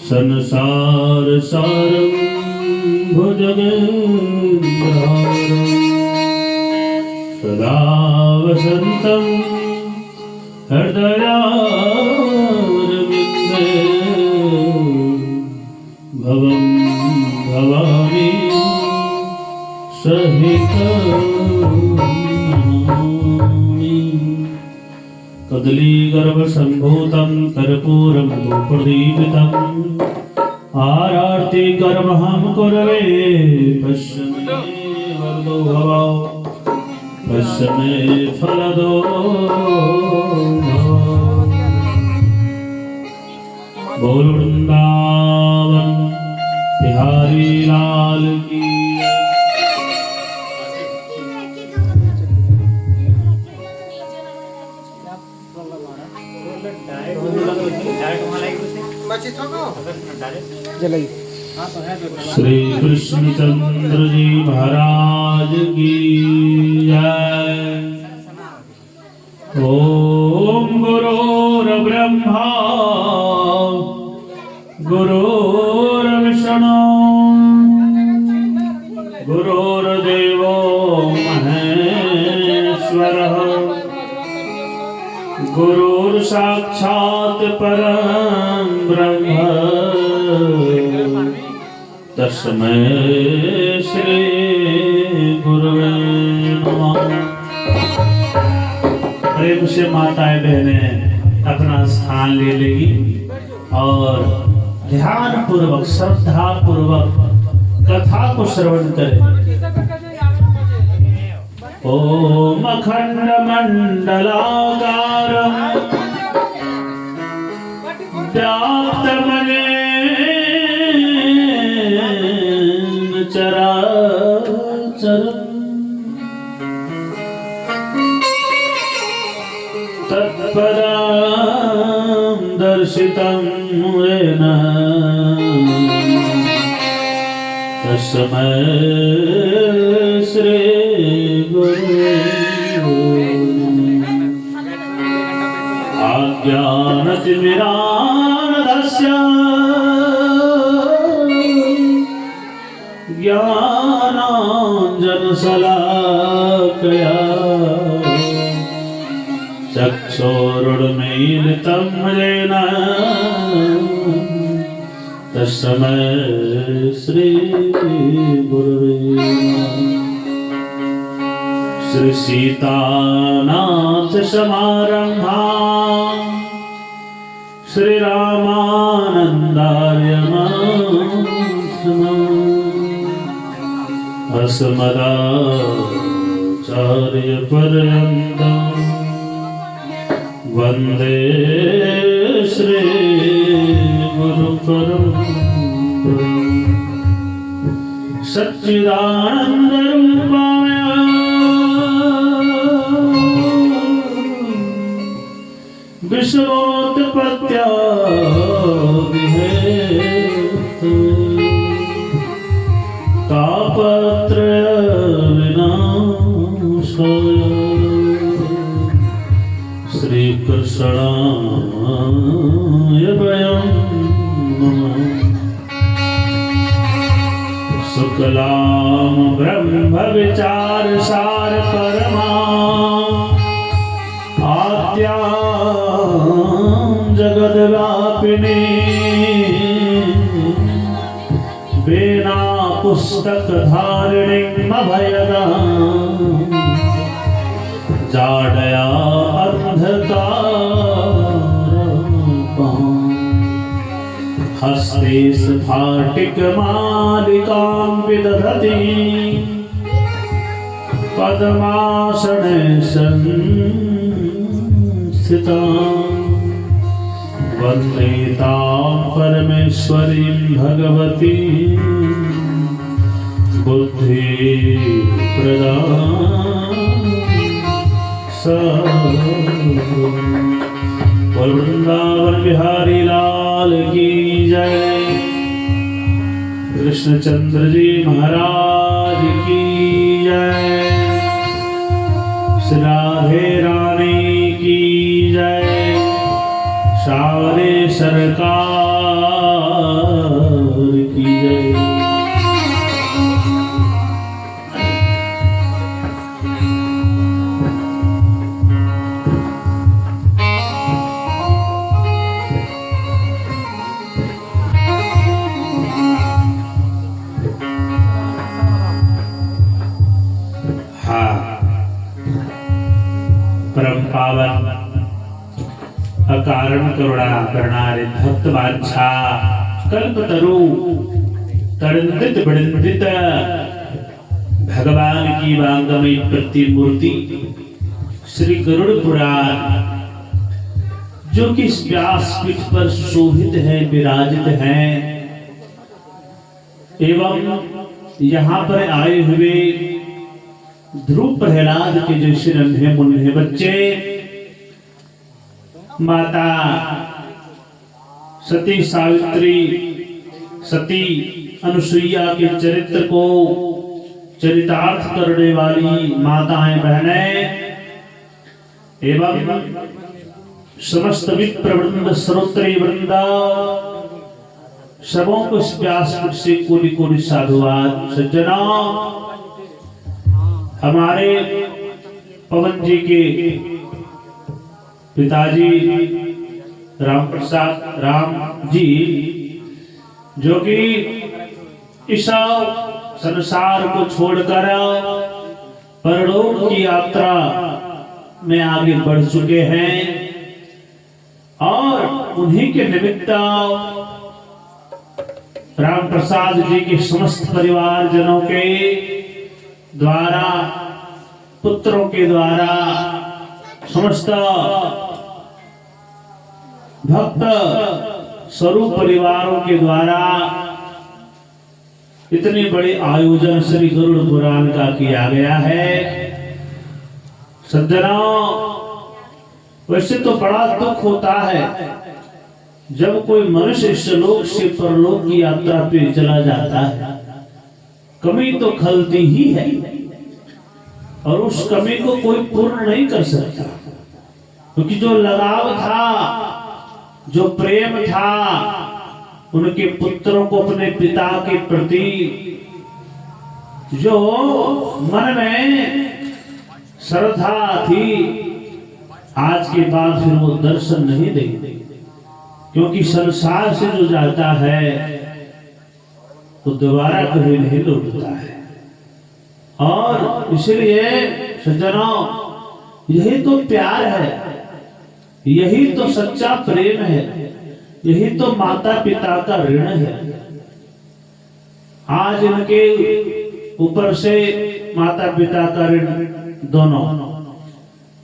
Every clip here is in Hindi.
संसार सारं भुजगेन्द्रहारं सदा वसन्तं हृदयारविन्दे भवं भवानी सहितं कदलीगर्भसम्भूतं कर्पूरं प्रदीपितम् आरार्ति गर्भहं कुरवे पश्य मे वरदो भव पश्य मे फलदो भव। बोल वृंदावन बिहारी लाल की श्री कृष्णचंद्र जी महाराज की जय। ओम गुरुर्ब्रह्मा गुरुर्विष्णु गुरुर्देवो महेश्वरः गुरुर्साक्षात् परं ब्रह्म तस्मै श्री गुरुवे नमः। प्रेम से माताएं बहनें अपना स्थान ले लेगी और ध्यान पूर्वक श्रद्धा पूर्वक कथा को श्रवण करें। ओम अखंड मंडलाकारं व्याप्तमनेन चराचरम् तत्पदं दर्शितं येन तस्मै श्री गुरुवे अज्ञानतिमिरान्धस्य ज्ञानाञ्जनशलाकया चक्षुरुन्मीलितं येन तस्मै श्री गुरुवे नमः। श्री सीतानाथ समारंभां श्री रामानंदार्य मध्यमाम् अस्मदाचार्य पर्यन्तं वन्दे श्री गुरु परंपराम्। सच्चिदानंद रूपाय विश्वोत्पत्त्यादिहेतवे तापत्रय विनाशाय श्रीकृष्णाय वयं नमः। शुक्लां ब्रह्म विचार सार परमा आद्यां जगद्व्यापिनी वीणा पुस्तक धारिणीं अभयदां जाडया अंधकारापां हस्ते स्फाटिकमालिकां विदधती पद्मासने संस्थितां वन्दे तां परमेश्वरीं भगवतीं बुद्धिप्रदां वृंदावन बिहारी लाल की जय। कृष्णचंद्र जी महाराज की जय। श्री राधे रानी की जय। श्याम भावरे सरकार की जय। परम पावन अकारण करुणा करणारे भक्त वांछा कल्पतरु तड़ित बड़ित भगवान की वांगमयी प्रतिमूर्ति श्री गरुड़ पुराण जो कि इस व्यासपीठ पर शोभित है, विराजित है एवं यहाँ पर आए हुए ध्रुव प्रहलाद के जैसे नन्हे मुन्ने बच्चे माता सती सावित्री, सती अनुसुईया के चरित्र को चरितार्थ करने वाली माताएं बहनें एवं समस्त विप्रवृंद श्रोत्री वृंद सबों को इस व्यासपीठ से कोटि कोटि साधुवाद। सज्जना, हमारे पवन जी के पिताजी राम प्रसाद राम जी जो कि इस संसार को छोड़कर परलोक की यात्रा में आगे बढ़ चुके हैं और उन्हीं के निमित्त राम प्रसाद जी के समस्त परिवार जनों के द्वारा, पुत्रों के द्वारा, समस्त भक्त स्वरूप परिवारों के द्वारा इतने बड़े आयोजन श्री गरुड़ पुराण का किया गया है। सज्जनों, वैसे तो बड़ा दुख होता है जब कोई मनुष्य इस लोक से परलोक की यात्रा पे चला जाता है। कमी तो खलती ही है और उस कमी को कोई पूर्ण नहीं कर सकता, क्योंकि जो लगाव था, जो प्रेम था उनके पुत्रों को अपने पिता के प्रति, जो मन में श्रद्धा थी, आज के बाद फिर वो दर्शन नहीं देंगे, क्योंकि संसार से जो जाता है तो दोबारा कभी नहीं लौटता है। और इसलिए सज्जनों, यही तो प्यार है, यही तो सच्चा प्रेम है, यही तो माता पिता का ऋण है। आज इनके ऊपर से माता पिता का ऋण दोनों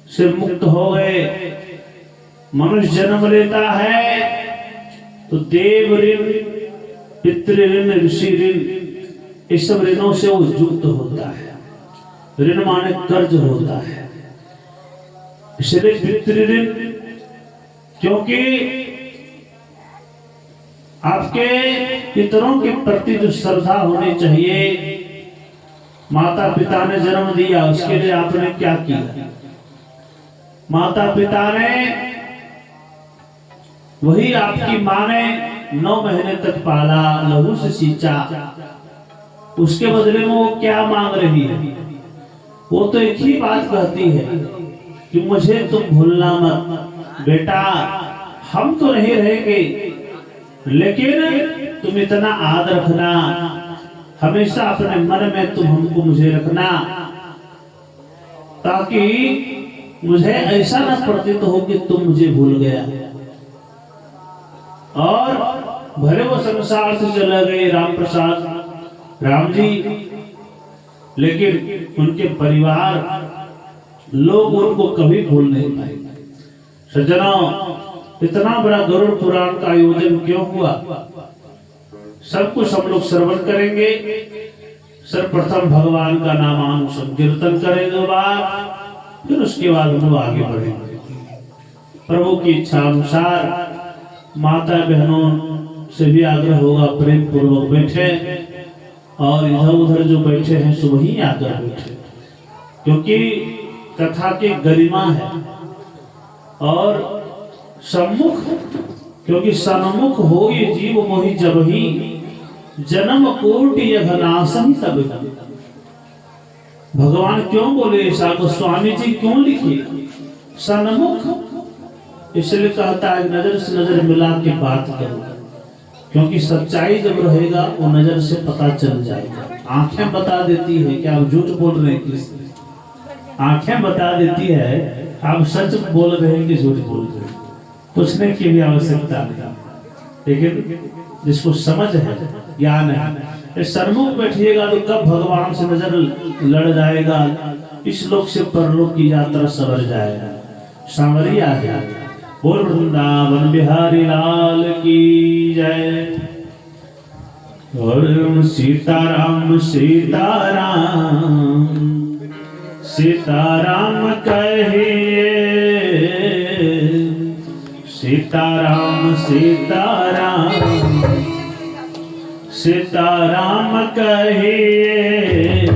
से मुक्त हो गए। मनुष्य जन्म लेता है तो देव ऋण, पितृ ऋण, ऋषि ऋण, इस सब ऋणों से वो युक्त होता है। ऋण माने कर्ज होता है, इसलिए पितृ ऋण, क्योंकि आपके पितरों के प्रति जो श्रद्धा होनी चाहिए, माता पिता ने जन्म दिया, उसके लिए आपने क्या किया? माता पिता ने, वही आपकी माँ ने 9 महीने तक पाला, लहू से सींचा, उसके बदले में वो क्या मांग रही है? वो तो एक ही बात कहती है कि मुझे तुम भूलना मत बेटा, हम तो नहीं रहेंगे लेकिन तुम इतना आदर रखना, हमेशा अपने मन में तुम हमको मुझे रखना, ताकि मुझे ऐसा न प्रतीत हो कि तुम मुझे भूल गया। और भले वो संसार से चले गए राम प्रसाद राम जी, लेकिन उनके परिवार लोग उनको कभी भूल नहीं पाए। सज्जनों, इतना बड़ा गरुड़ पुराण का आयोजन क्यों हुआ? सब कुछ हम लोग श्रवण करेंगे। सर्वप्रथम भगवान का नाम संकीर्तन करेंगे बार, फिर उसके बाद हम लोग आगे बढ़ेंगे। प्रभु की इच्छा अनुसार माता बहनों से भी आग्रह होगा, प्रेम पूर्वक बैठे और इधर उधर जो बैठे हैं सो वहीं आकर बैठे, क्योंकि कथा की गरिमा है और सम्मुख क्योंकि सन्मुख हो ये जीव मोहि जब ही जन्म कोटि यघनाशम तब। भगवान क्यों बोले ऐसा, गोस्वामी जी क्यों लिखे सन्मुख? इसलिए कहता है नजर से नजर मिला के बात करो, क्योंकि सच्चाई जब रहेगा वो नजर से पता चल जाएगा। आंखें बता देती है कि आप झूठ बोल रहे हैं, किस आंखें बता देती है आप सच बोल रहे हैं कि झूठ बोल रहे हैं। पूछने की भी आवश्यकता नहीं, लेकिन जिसको समझ है, ज्ञान है, सन्मुख बैठिएगा तो कब भगवान से नजर लड़ जाएगा, इस लोक से परलोक की यात्रा सवर जाएगा। सांवरिया है। बोल वृंदावन बिहारी लाल की जय। और सीताराम सीताराम सीताराम कहिए, सीताराम सीताराम सीताराम कहिए,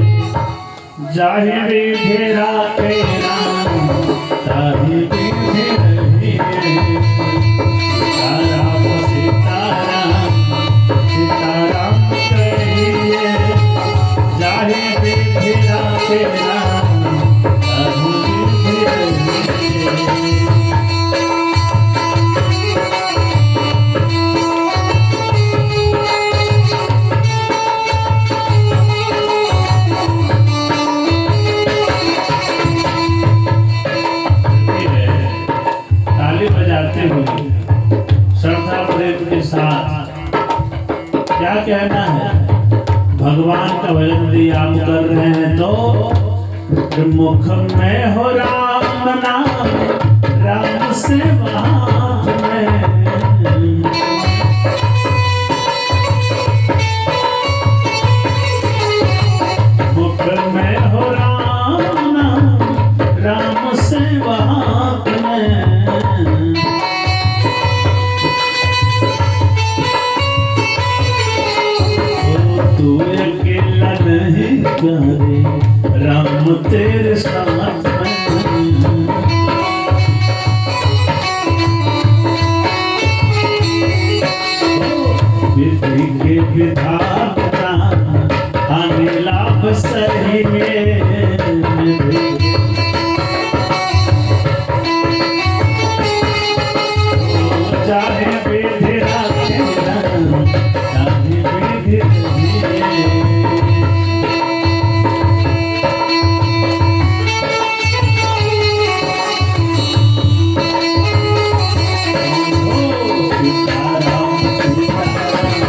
जाहि विधि राखे राम ताहि विधि रहिए। सीताराम सीताराम सीताराम कहिए, जाहि विधि राखे राम ताहि विधि रहिए। श्रद्धा प्रेम के साथ क्या कहना है, भगवान का भजन यदि आप कर रहे हैं तो मुख में हो राम नाम, राम से हाथ में। मुख में हो राम नाम, राम से हाथ में। तू अकेला नहीं करे, राम तेरे साथ में। विधि के विधाता हमें लाभ सही में। चाहे विधि राखे राम, चाहे विधि रहिए। सीताराम सीताराम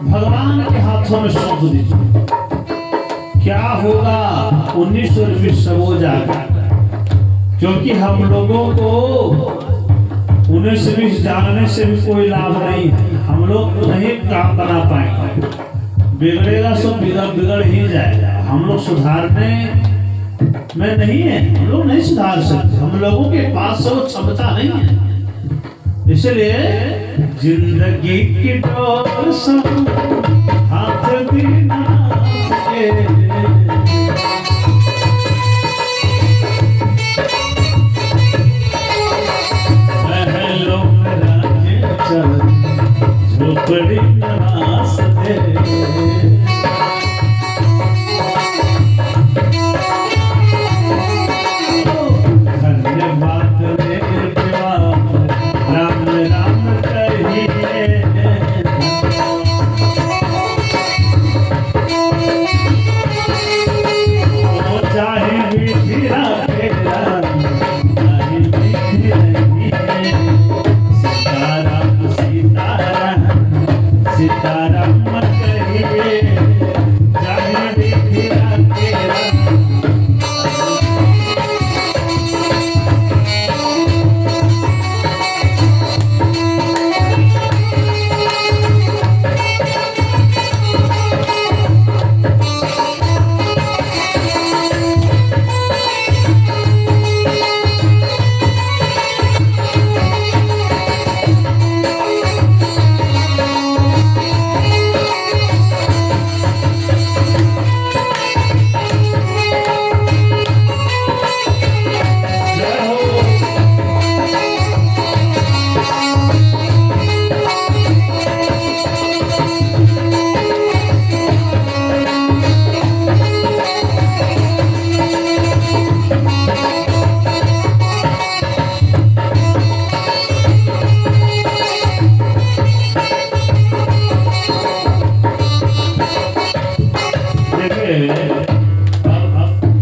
भगवान के हाथों में सौंप दीजिए। क्या होगा 19 और 20 सब हो जाएगा, क्योंकि हम लोगों को 19-20 जानने से भी कोई लाभ नहीं है। हम लोग नहीं काम बना पाएंगे, बिगड़ेगा सो बिगड़ ही जाएगा। हम लोग सुधारने में नहीं है, हम लोग नहीं सुधार सकते, हम लोगों के पास वो क्षमता नहीं है। इसलिए जिंदगी की डोर सब हाथ बिना के महलों में राखे चल झोपड़ी नवास दे।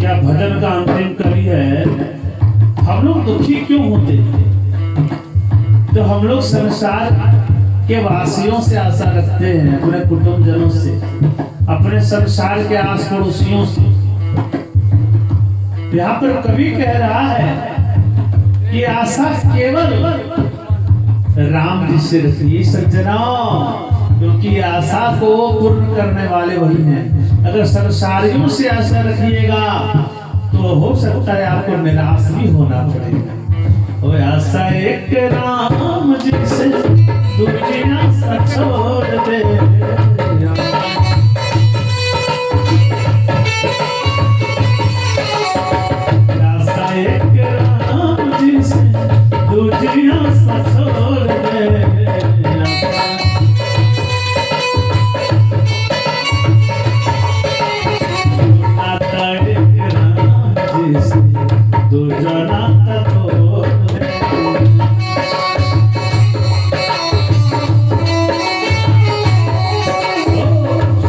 क्या भजन का अंतिम कड़ी है। हम लोग दुखी क्यों होते हैं? तो हम लोग संसार के वासियों से आशा रखते हैं, अपने कुटुंबजनों से, अपने संसार के आस पड़ोसियों से। यहाँ पर कवि कह रहा है कि आशा केवल राम जी से रखिए सज्जनों, क्योंकि आशा को पूर्ण करने वाले वही हैं। अगर संसारियों से आशा रखिएगा तो हो सकता है आपको निराश भी होना पड़ेगा। वो आशा एक राम जी से दूसरी आशा छोड़ दे। आशा एक राम जी से दूसरी आशा छोड़ दे।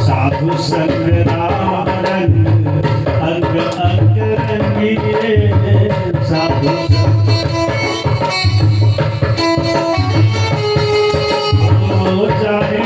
साधु संग राम रंग अंग अंग रंगीले, साधु जाए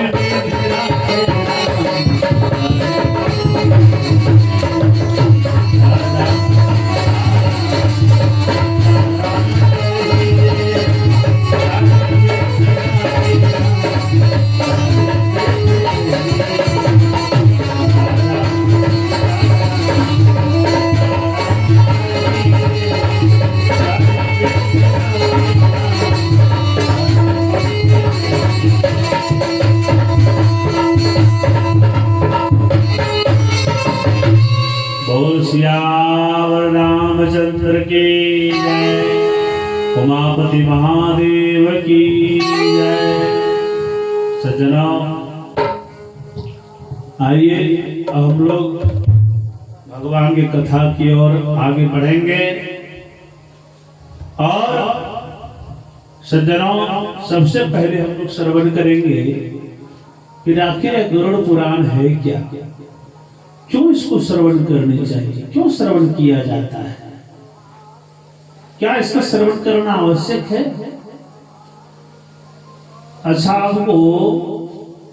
श्यावर रामचंद्र की जय, उमापति महादेव की जय। सज्जनों, आइए हम लोग भगवान की कथा की ओर आगे बढ़ेंगे। और सज्जनों, सबसे पहले हम लोग श्रवण करेंगे कि आखिर गरुड़ पुराण है क्या, क्यों इसको श्रवण करनी चाहिए, क्यों श्रवण किया जाता है, क्या इसका श्रवण करना आवश्यक है। अच्छा, आपको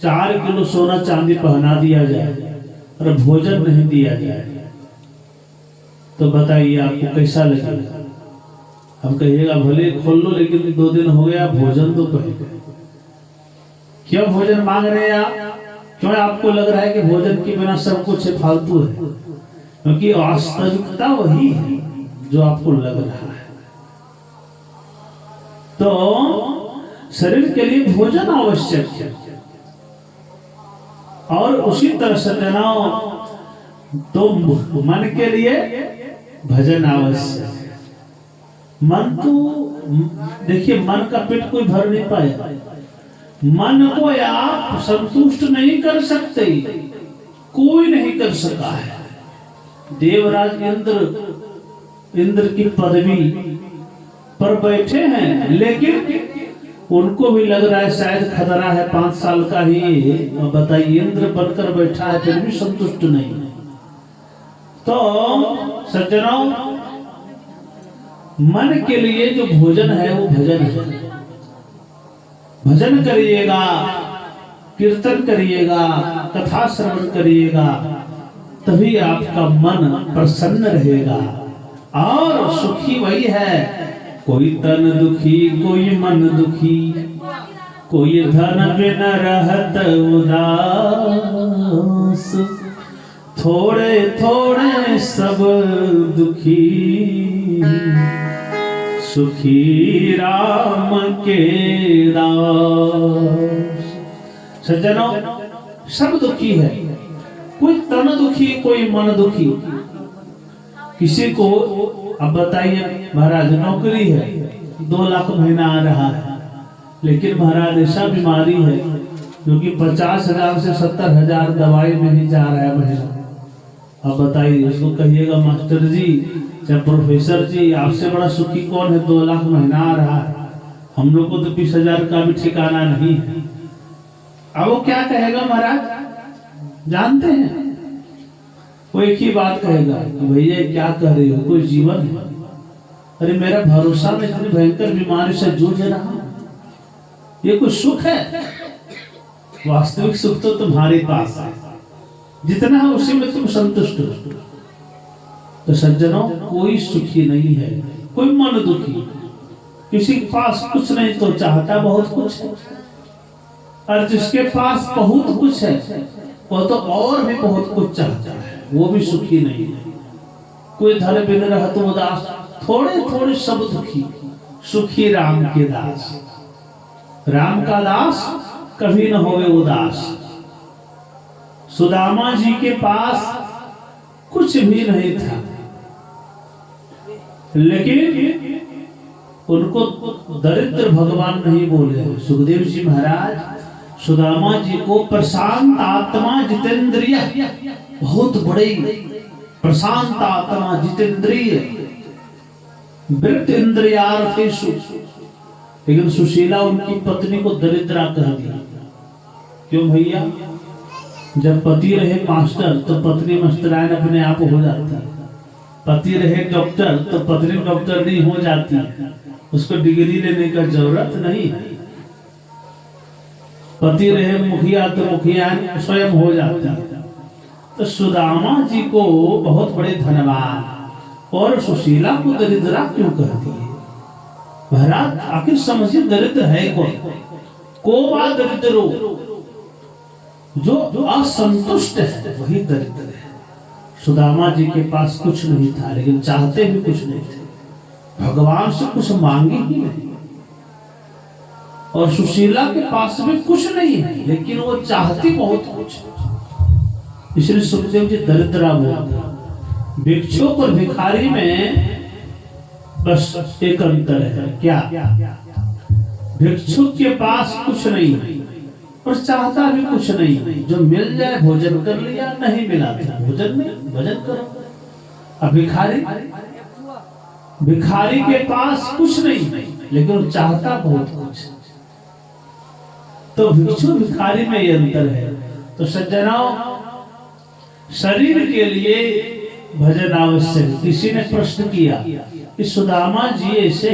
4 किलो सोना चांदी पहना दिया जाए और भोजन नहीं दिया जाए तो बताइए आपको कैसा लगेगा? हम कहिएगा भले खोल लो, लेकिन 2 दिन हो गया भोजन तो पहले। क्यों भोजन मांग रहे हैं आप? क्यों आपको लग रहा है कि भोजन के बिना सब कुछ फालतू है? क्योंकि वास्तविकता वही है जो आपको लग रहा है। तो शरीर के लिए भोजन आवश्यक है, और उसी तरह से जनाओ तो मन के लिए भजन आवश्यक है। मन तो देखिए, मन का पेट कोई भर नहीं पाया। मन को आप संतुष्ट नहीं कर सकते, कोई नहीं कर सका है। देवराज इंद्र की पदवी पर बैठे हैं, लेकिन उनको भी लग रहा है शायद खतरा है, 5 साल का ही बताइए इंद्र बनकर बैठा है, फिर भी संतुष्ट नहीं। तो सज्जनों, मन के लिए जो भोजन है वो भजन है। भजन करिएगा, कीर्तन करिएगा, कथा श्रवण करिएगा, तभी आपका मन प्रसन्न रहेगा। और सुखी वही है, कोई तन दुखी कोई मन दुखी, कोई धन बिन रहत उदास, थोड़े थोड़े सब दुखी, सुखी राम के दास। सज्जनों, सब दुखी है, कोई तन दुखी कोई मन दुखी। किसी को अब बताइए महाराज नौकरी है, 2 लाख महीना आ रहा है, लेकिन महाराज ऐसा बीमारी है जो कि 50,000 से 70,000 दवाई में ही जा रहा है महीना। अब बताइए, उसको कहिएगा मास्टर जी या प्रोफेसर जी, आपसे बड़ा सुखी कौन है? 2 लाख महीना आ रहा है, हम लोग को तो 20,000 का भी ठिकाना नहीं है। अब वो क्या कहेगा महाराज जानते हैं? वो एक ही बात कहेगा कि भैया क्या कह रहे हो, कोई जीवन है? अरे मेरा भरोसा में इतनी भयंकर बीमारी से जूझ रहा हूं, ये कोई सुख है? वास्तविक सुख तो तुम्हारे पास है, जितना है उसी में तुम संतुष्ट हो। तो सज्जनों, कोई सुखी नहीं है, कोई मन दुखी। किसी के पास कुछ नहीं तो चाहता बहुत कुछ है, और जिसके पास बहुत कुछ है वो तो और भी बहुत कुछ चाहता है, वो भी सुखी नहीं है। कोई धन बिन रहत उदास, थोड़े थोड़े सब दुखी, सुखी राम के दास। राम का दास कभी न होवे उदास। सुदामा जी के पास कुछ भी नहीं था, लेकिन उनको दरिद्र भगवान नहीं बोले। सुखदेव जी महाराज सुदामा जी को प्रशांत आत्मा जितेंद्रिय, बहुत बड़े प्रशांत आत्मा जितेंद्रिय, वृत्त इंद्रियार्थेषु, लेकिन सुशीला उनकी पत्नी को दरिद्रा कह दिया। क्यों भैया? जब पति रहे मास्टर तो पत्नी मास्टरायन अपने आप हो जाती है, पति रहे डॉक्टर तो पत्नी डॉक्टर नहीं हो जाती, उसको डिग्री लेने का जरूरत नहीं है। पति रहे मुखिया तो मुखिया स्वयं हो जाती है। तो सुदामा जी को बहुत बड़े धनवान और सुशीला को दरिद्रा क्यों कहती है? महाराज आखिर समझिए, दरिद्र है कौन? को दरिद्रो, जो असंतुष्ट है वही दरिद्र है। सुदामा जी के पास कुछ नहीं था, लेकिन चाहते भी कुछ नहीं थे, भगवान से कुछ मांगे ही नहीं। और सुशीला के पास भी कुछ नहीं है, लेकिन वो चाहती बहुत कुछ। इसलिए सुखदेव जी दरिद्रा बोलते। भिक्षुक और भिखारी में बस एक अंतर है, क्या? भिक्षुक के पास कुछ नहीं है और चाहता भी कुछ नहीं है, जो मिल जाए भोजन कर लिया, नहीं मिला था भोजन में भजन करो। अब भिखारी के पास कुछ नहीं है, लेकिन चाहता बहुत कुछ। तो भिक्षु भिखारी में ये अंतर है। तो सज्जनों, शरीर के लिए भजन आवश्यक। किसी ने प्रश्न किया कि सुदामा जी ऐसे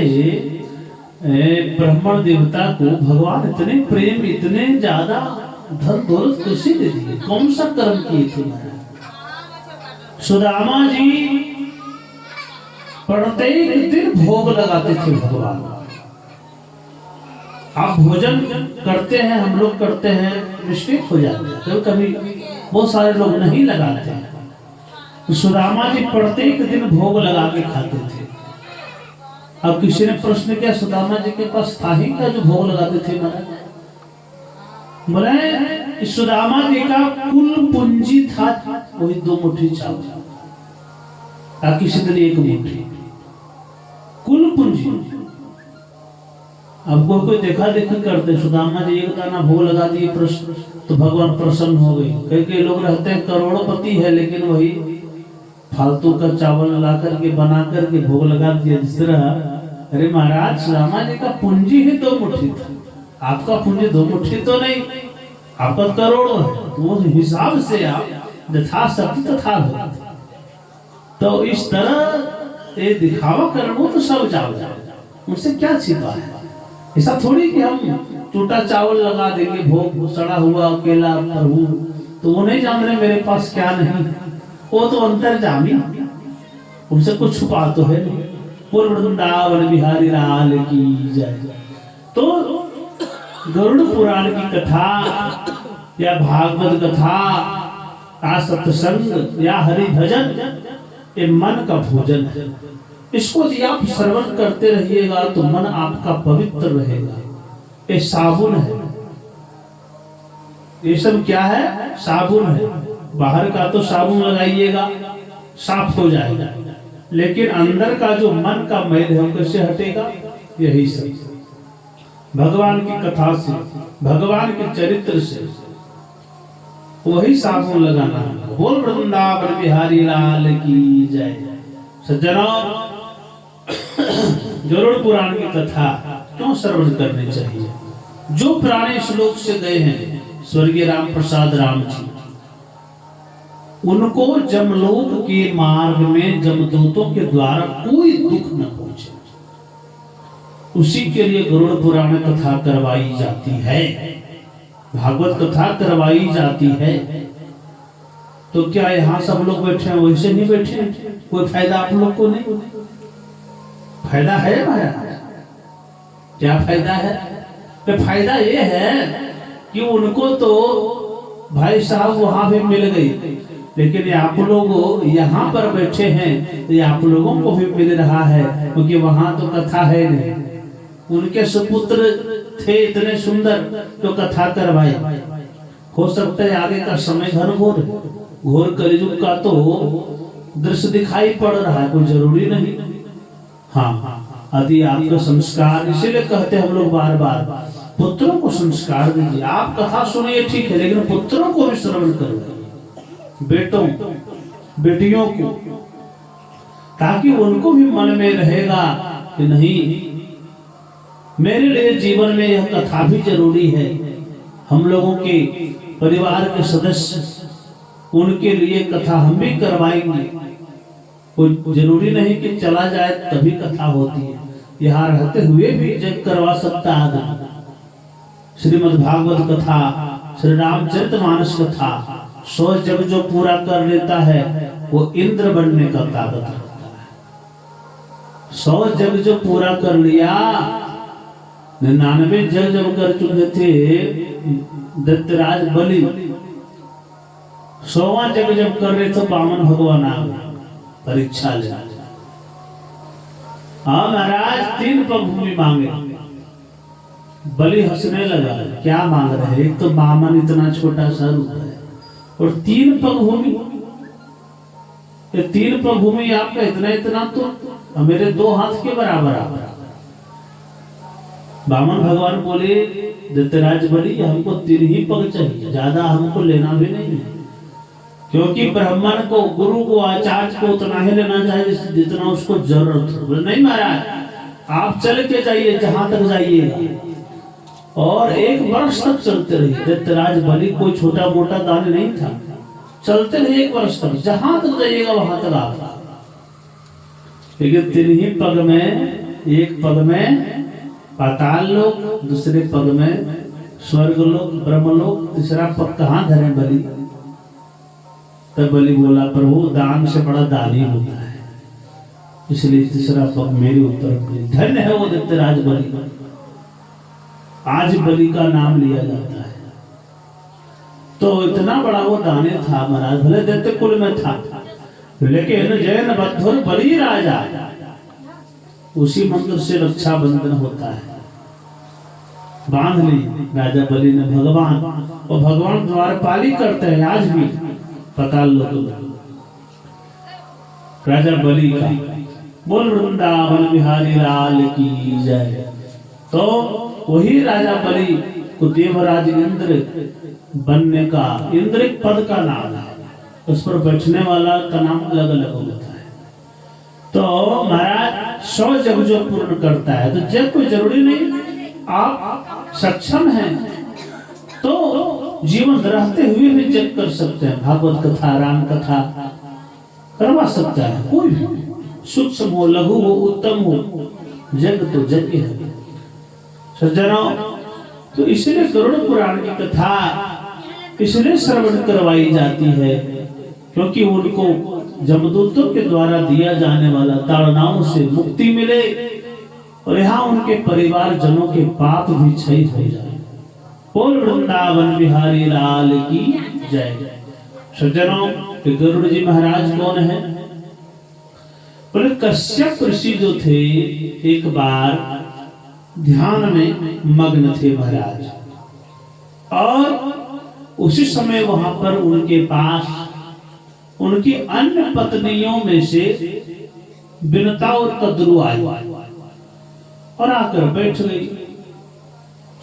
ब्राह्मण देवता को भगवान इतने प्रेम, इतने ज्यादा धन दौलत कैसे दे दिए, कौन सा कर्म किए थे सुदामा जी प्रत्येक दिन भोग लगाते थे भगवान। आप भोजन करते हैं, हम लोग करते हैं, मिस्टेक हो जाती है, तो कभी बहुत सारे लोग नहीं लगाते हैं। तो सुदामा जी प्रत्येक दिन भोग लगा के खाते थे। अब किसी ने प्रश्न किया सुदामा जी के पास था ही क्या जो भोग लगाते थे महाराज? बोले सुदामा जी का कुल पूंजी था वही 2 मुट्ठी चावल, किसी दिन 1 मुट्ठी कुल पूंजी। अब कोई देखा देखी करते, सुदामा जी 1 दाना भोग लगा दिए प्रश्न तो भगवान प्रसन्न हो गए। कई लोग रहते हैं करोड़पति है लेकिन वही फालतू का चावल ला करके बना करके भोग लगा दिया। जिस तरह अरे महाराज सुदामा जी का पूंजी ही 2 मुट्ठी था, आपका पूंजी 2 मुट्ठी तो नहीं, आपका करोड़ों है, तो उस हिसाब से आप यथाशक्ति तथा तो इस तरह ये दिखावा करना तो सब जाओ उनसे क्या छिपा है। ऐसा थोड़ी कि हम टूटा चावल लगा देंगे भोग, सड़ा हुआ अकेला प्रभु, तो वो नहीं जान रहे मेरे पास क्या नहीं, वो तो अंतर्जामी, उनसे कुछ छुपा तो है नहीं। पूर्व वृंदावन बिहारी लाल की जय। तो गरुड़ पुराण की कथा या भागवत कथा या सत्संग या हरि भजन ये मन का भोजन है। इसको यदि आप श्रवण करते रहिएगा तो मन आपका पवित्र रहेगा। ये साबुन है, ये सब क्या है? साबुन है। बाहर का तो साबुन लगाइएगा साफ हो जाएगा, लेकिन अंदर का जो मन का मैल है कैसे हटेगा? यही सब भगवान की कथा से, भगवान के चरित्र से वही साबुन लगाना है। बोल वृंदावन बिहारी लाल की जय। सज्जनों, गरुड़ पुराण की कथा क्यों श्रवण करनी चाहिए? जो पुराने श्लोक से गए हैं स्वर्गीय राम प्रसाद राम जी, उनको जमलोक के मार्ग में जमदूतों के द्वारा कोई दुख न पहुंचे, उसी के लिए गरुड़ पुराण कथा करवाई जाती है, भागवत कथा करवाई जाती है। तो क्या यहाँ सब लोग बैठे हैं वैसे नहीं बैठे? कोई फायदा आप लोग को नहीं? फायदा है महाराज, क्या फायदा है? तो फायदा ये है कि उनको तो भाई साहब वहां भी मिल गई, लेकिन आप लोग यहाँ पर बैठे हैं तो आप लोगों को भी मिल रहा है, क्योंकि वहां तो कथा है नहीं। उनके सुपुत्र थे इतने सुंदर तो कथा करवाई। हो सकता है आगे का समय घोर कलियुग का तो दृश्य दिखाई पड़ रहा है, कोई जरूरी नहीं। हाँ, यदि आपका संस्कार, इसीलिए कहते हैं हम लोग बार बार पुत्रों को संस्कार दीजिए। आप कथा सुनिए ठीक है, लेकिन पुत्रों को भी श्रवण करो, बेटों बेटियों को, ताकि उनको भी मन में रहेगा कि नहीं मेरे लिए जीवन में यह कथा भी जरूरी है। हम लोगों के परिवार के सदस्य, उनके लिए कथा हम भी करवाएंगे। कोई जरूरी नहीं कि चला जाए तभी कथा होती है, यहाँ रहते हुए भी जग करवा सकता आदमी। श्रीमद् भागवत कथा, श्री रामचरितमानस कथा 100 जग जो पूरा कर लेता है वो इंद्र बनने का ताकत रखता है। 100 जग जो पूरा कर लिया, 99 जग जब कर चुके थे दत्तराज बलि, 100वां जग जब कर रहे थे वामन भगवान आ गए परीक्षा ले। हाँ महाराज 3 पग भूमि मांगे, बलि हंसने लगा, क्या मांग रहे हैं? एक तो वामन इतना छोटा सा रूप है और 3 पग भूमि। ये 3 पग भूमि आपका इतना इतना तो मेरे 2 हाथ के बराबर आ रहा। वामन भगवान बोले दत्तराज बलि हमको 3 ही पग चाहिए, ज्यादा हमको लेना भी नहीं है, क्योंकि ब्राह्मण को, गुरु को, आचार्य को उतना ही लेना चाहिए जितना उसको जरूरत हो। नहीं महाराज, आप चल के जाइए जहां तक जाइएगा और 1 वर्ष तक चलते रहिए। दत्तराज बलि कोई छोटा मोटा दान नहीं था, चलते रहिए 1 वर्ष तक, जहां तक जाइएगा वहां तक आप। लेकिन 3 ही पग में, एक पग में पाताल लोक, दूसरे पग में स्वर्गलोक ब्रह्मलोक, तीसरा पद कहाँ धरे बलि? तब बलि बोला प्रभु दान से बड़ा दानी होता है, इसलिए तीसरा पद मेरे ऊपर। धन्य है वो दैत्यराज बलि, आज बलि का नाम लिया जाता है। तो इतना बड़ा वो दानी था महाराज, भले दैत्य कुल में था, लेकिन जैन बद्धुर बलि राजा, उसी मंत्र से रक्षा बंधन होता है। बांध ली राजा बलि ने भगवान, और भगवान द्वारपाली करते हैं आज भी, पता लो तो। राजा बलि का बोल वृंदावन बिहारी लाल की जय। तो वही राजा बलि को देवराज इंद्र बनने का, इंद्र एक पद का नाम है, उस पर बैठने वाला का नाम अलग अलग होता है। तो महाराज 100 जग जो पूर्ण करता है, तो जग कोई जरूरी नहीं, आप सक्षम हैं तो जीवन रहते हुए भी जग कर सकते हैं। भागवत कथा, राम कथा करवा सकता है कोई भी, सूक्ष्म हो, लघु हो, उत्तम हो, जग तो जग है सज्जनों। तो इसलिए गरुड़ पुराण की कथा इसलिए श्रवण करवाई जाती है, क्योंकि उनको जमदूतों के द्वारा दिया जाने वाला ताड़नाओं से मुक्ति मिले, और यहाँ उनके परिवार जनों के पाप भी क्षय हो जाए। बोल वृंदावन बिहारी लाल की जय। सज्जनों, गरुड़ जी महाराज कौन है? बोले कश्यप ऋषि जो थे, एक बार ध्यान में मग्न थे महाराज, और उसी समय वहां पर उनके पास उनकी अन्य पत्नियों में से बिनता और कद्रू आई, और आकर बैठ गई,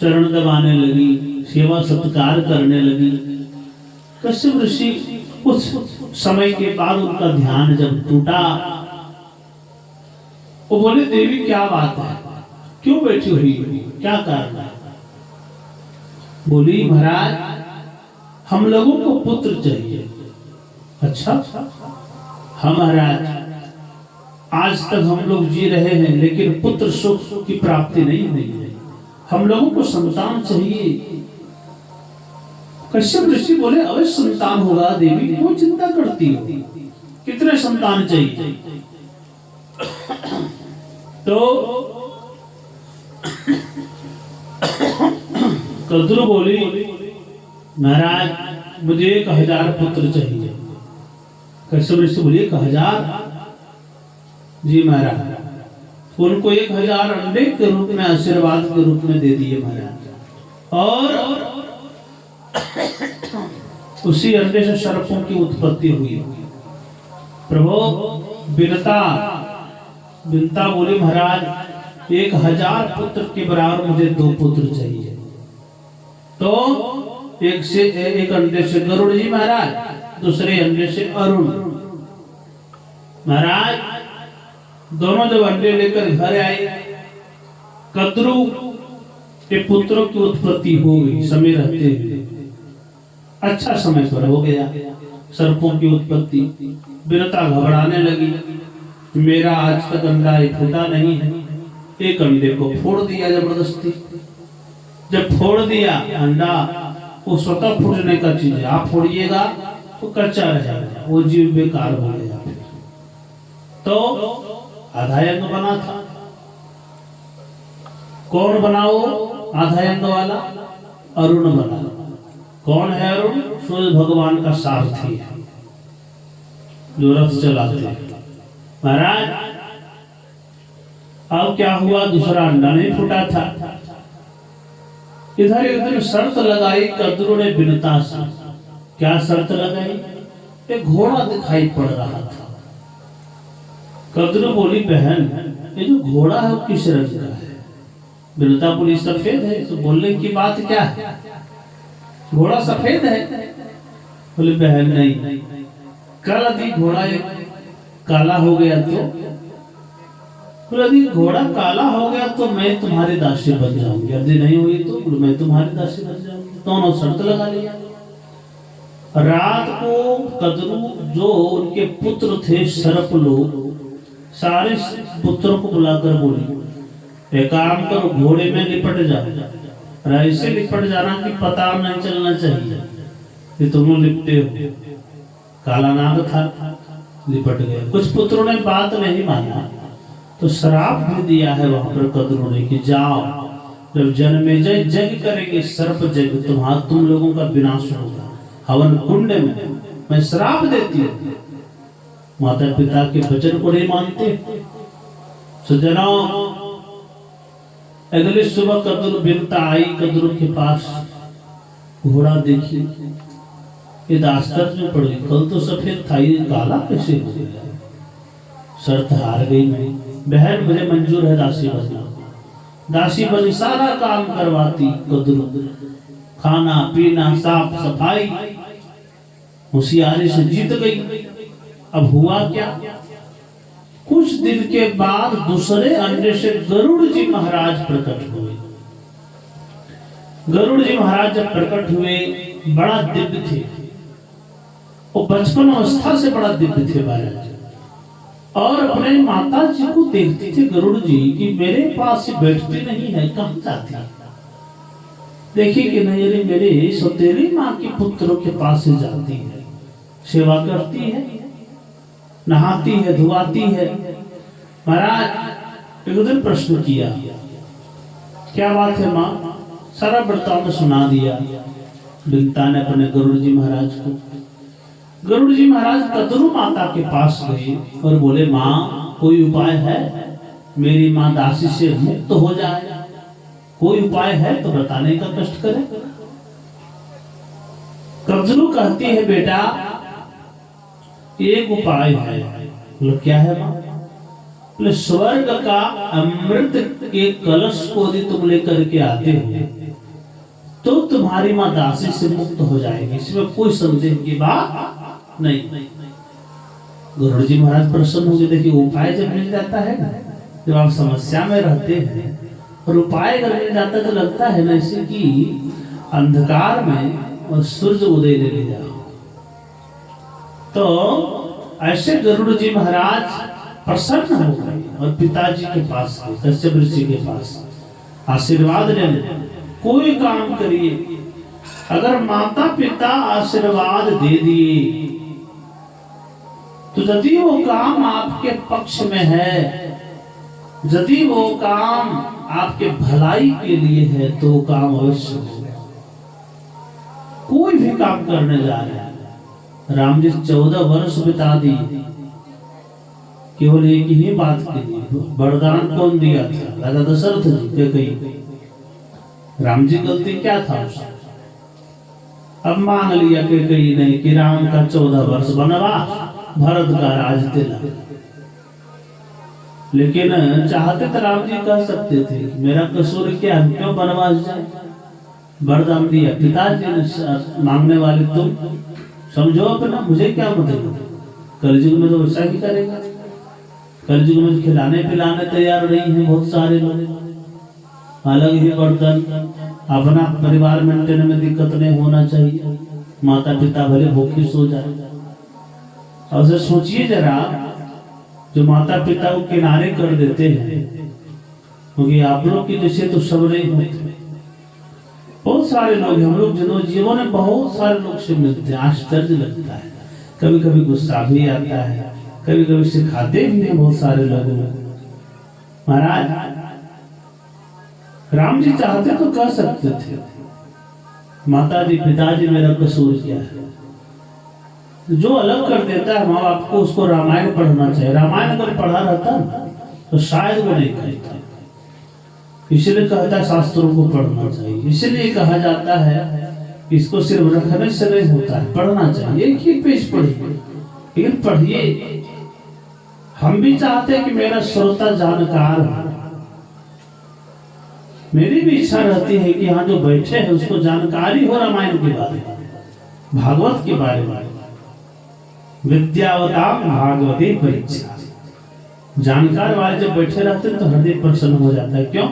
चरण दबाने लगी, सेवा सत्कार करने लगी। कश्यप ऋषि कुछ समय के बाद उनका ध्यान जब टूटा, वो बोले देवी क्या बात है, क्यों बैठी हुई, क्या कारण है? बोली महाराज हम लोगों को पुत्र चाहिए। अच्छा हम महाराज आज तक हम लोग जी रहे हैं, लेकिन पुत्र सुख की प्राप्ति नहीं हुई है, हम लोगों को संतान चाहिए। कश्यप ऋषि बोले अवश्य संतान होगा देवी, क्यों चिंता करती हो, कितने संतान चाहिए? तो कद्रू बोली महाराज मुझे 1000 पुत्र चाहिए। कश्यप ऋषि बोले 1000? जी महाराज। उनको 1000 अंडे के रूप में, आशीर्वाद के रूप में दे दिए महाराज, और उसी अंडे से सर्पों की उत्पत्ति हुई। प्रभु बिनता बोली महाराज 1000 पुत्र के बराबर मुझे 2 पुत्र चाहिए। तो एक अंडे से गरुड़ जी महाराज, दूसरे अंडे से अरुण महाराज। दोनों जब अंडे लेकर घर आए, कद्रू के पुत्रों की उत्पत्ति हो गई समय रहते हुए, अच्छा समय पर हो गया सर्पों की उत्पत्ति। बिनता घबराने लगी, मेरा आज तक अंडा फूटा नहीं है। एक अंडे को फोड़ दिया जबरदस्ती, जब फोड़ दिया अंडा, वो स्वतः फूटने का चीज है, आप फोड़िएगा तो कच्चा रह जाएगा, वो जीव बेकार हो गया। तो आधा अंग बना था, कौन बनाओ आधा अंग वाला? अरुण बना। कौन है अरुण? सूर्य भगवान का सारथी है, जो रथ चलाते हैं महाराज। अब क्या हुआ, दूसरा अंडा नहीं फूटा था। इधर एक दिन शर्त लगाई कद्रू ने बिनता से। क्या शर्त लगाई? एक घोड़ा दिखाई पड़ रहा था। कद्रू बोली बहन ये जो घोड़ा है वो किस रंग का है? बिनता बोली सफेद है। तो बोलने की बात क्या है, घोड़ा सफेद है? बोले बहन नहीं, कल यदि घोड़ा काला हो गया तो यदि घोड़ा काला हो गया तो मैं तुम्हारे दासी बन जाऊंगी, यदि नहीं हुई तो मैं तुम्हारे दासी बन जाऊंगी। दोनों शर्त लगा लिया। रात को कद्रू जो उनके पुत्र थे सर्प लोग, सारे पुत्रों को बुलाकर बोली एक काम करो, घोड़े में लिपट जाओ, और ऐसे लिपट जाना कि पता नहीं चलना चाहिए कि तुम लोग लिपटे हो। काला नाग था, लिपट गए। कुछ पुत्रों ने बात नहीं माना तो श्राप भी दिया है वहां पर कद्रुओं ने कि जाओ, जब जन्मेजय यज्ञ करेंगे सर्प यज्ञ, तुम लोगों का विनाश होगा हवन कुंड में। मैं श्राप देती हूँ। माता पिता के वचन को नहीं मानते। सज्जनों, अगले सुबह कद्रू बिनता आई कद्रू के पास। घोड़ा देखी, ये आश्चर्य में पड़ गई। कल तो सफेद था, ये काला कैसे हो गया? शर्त हार गई मैं। बहन मुझे मंजूर है दासी बनना। दासी बनी सारा काम करवाती कद्रू, खाना पीना साफ सफाई, होशियारी से जीत गई। अब हुआ क्या? कुछ दिन के बाद दूसरे अंडे से गरुड़ जी महाराज प्रकट हुए। गरुड़ जी महाराज जब प्रकट हुए, बड़ा दिव्य थे। वो बचपन अवस्था से बड़ा दिव्य थे महाराज, और अपने माता जी को देखती थी गरुड़ जी कि मेरे पास बैठती नहीं है, कहाँ जाती है। देखिए कि नहीं, अरे मेरे सौतेली माँ के पुत्रों के पास से जाती है, सेवा करती है, नहाती है, धुआती है। महाराज एक दिन प्रश्न किया, क्या बात है माँ? सारा वृत्तांत सुना दिया बिनता ने अपने गरुड़ जी महाराज को। गरुड़ जी महाराज कद्रू माता के पास गए और बोले, माँ कोई उपाय है? मेरी माँ दासी से मुक्त हो जाए, कोई उपाय है तो बताने का कष्ट करे। कद्रू कहती है, बेटा एक उपाय है। बोले क्या है माँ? बोले स्वर्ग का अमृत के कलश को यदि तुम लेकर के आते हो तो तुम्हारी माँ दासी से मुक्त हो जाएगी, इसमें कोई संदेह की बात नहीं। गरुड़ जी महाराज प्रसन्न हो गए। देखिए उपाय जब मिल जाता है ना, जब आप समस्या में रहते हैं और उपाय अगर मिल जाता है तो लगता है ना इसे कि अंधकार में और सूर्य उदय ले जाओ। तो ऐसे गरुड़ जी महाराज प्रसन्न हो गए और पिताजी के पास गए, कश्यप ऋषि के पास आशीर्वाद लेने। कोई काम करिए, अगर माता पिता आशीर्वाद दे दिए तो यदि वो काम आपके पक्ष में है, यदि वो काम आपके भलाई के लिए है तो वो काम अवश्य होगा। कोई भी काम करने जा रहे हैं। राम जी 14 वर्ष बिता दिए केवल एक ही बात के लिए। वरदान कौन दिया था? राजा दशरथ जी के। कही राम जी गलती क्या था उसका? अब मान लिया कि कही नहीं कि राम का 14 वर्ष वनवास, भरत का राज तिलक। लेकिन चाहते तो राम जी कह सकते थे मेरा कसूर क्या, क्यों वनवास जाए? वरदान दिया पिताजी ने मांगने वाले तुम समझो अपना, मुझे क्या मतलब। कलयुग में तो वैसा ही करेगा। कलयुग में खिलाने पिलाने तैयार नहीं है बहुत सारे लोग। अलग ही बर्तन, अपना परिवार मेंटेन में दिक्कत नहीं होना चाहिए। माता पिता भले भूखे सो जाए। और सोचिए जरा, जो माता पिता को किनारे कर देते हैं, क्योंकि आप लोग की जैसे तो सब नहीं होते। बहुत सारे लोग हम लोग जिन्होंने जीवन में बहुत सारे लोग से मिलते हैं, आश्चर्य लगता है। कभी कभी गुस्सा भी आता है, कभी कभी सिखाते भी हैं बहुत सारे लोगों में। महाराज राम जी चाहते तो कह सकते थे माता जी पिताजी मेरा कसूर क्या है। जो अलग कर देता है माँ बाप को, उसको रामायण पढ़ना चाहिए। रामायण अगर पढ़ा रहता तो शायद वो नहीं कहता। इसलिए कहता है शास्त्रों को पढ़ना चाहिए। इसलिए कहा जाता है इसको सिर्फ रखने से नहीं होता है, पढ़ना चाहिए। एक ही पेज पढ़िए, लेकिन पढ़िए। हम भी चाहते हैं कि मेरा श्रोता जानकार हो। मेरी भी इच्छा रहती है कि यहाँ जो बैठे हैं उसको जानकारी हो रामायण के बारे में, भागवत के बारे में। विद्यावताम भागवती परीक्षा। जानकार वाले जब बैठे रहते हैं तो हृदय प्रसन्न हो जाता है। क्यों?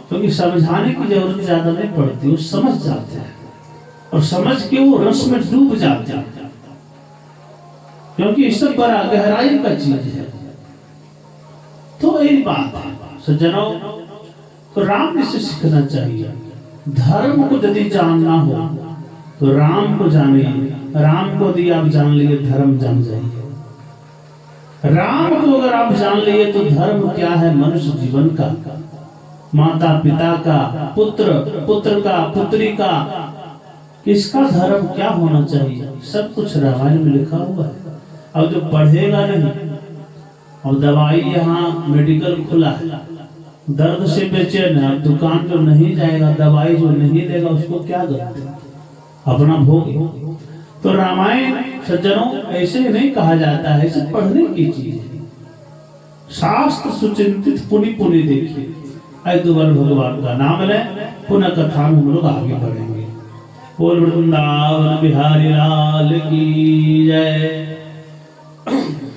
क्योंकि समझाने की जरूरत ज्यादा नहीं पड़ती, वो समझ जाते हैं और समझ के वो रस में डूब जाते हैं। क्योंकि इससे बड़ा गहराई का चीज है। तो यही बात है सज्जनों, तो राम जी से सीखना चाहिए। धर्म को यदि जानना हो तो राम को जानिए, राम को यदि आप जान लिए धर्म जान जाइए। राम को अगर आप जान लिए तो धर्म क्या है, मनुष्य जीवन का, माता पिता का, पुत्र का, पुत्री का, किसका धर्म क्या होना चाहिए, सब कुछ रामायण में लिखा हुआ है। अब जो पढ़ेगा नहीं, और दवाई यहाँ मेडिकल खुला है, दर्द से बेचैन है, अब दुकान जो नहीं जाएगा, दवाई जो नहीं देगा, उसको क्या करते, अपना भोग। तो रामायण सज्जनों ऐसे नहीं कहा जाता है, इसे पढ़ने की चीज है। शास्त्र सुचिंतित पुनि पुनि देखिए, अद्भुत भगवान का नाम ले, पुनः कथा में हम लोग आगे बढ़ेंगे। बोल वृंदावन बिहारी लाल की जय।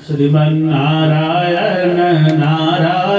श्रीमन नारायण नारायण।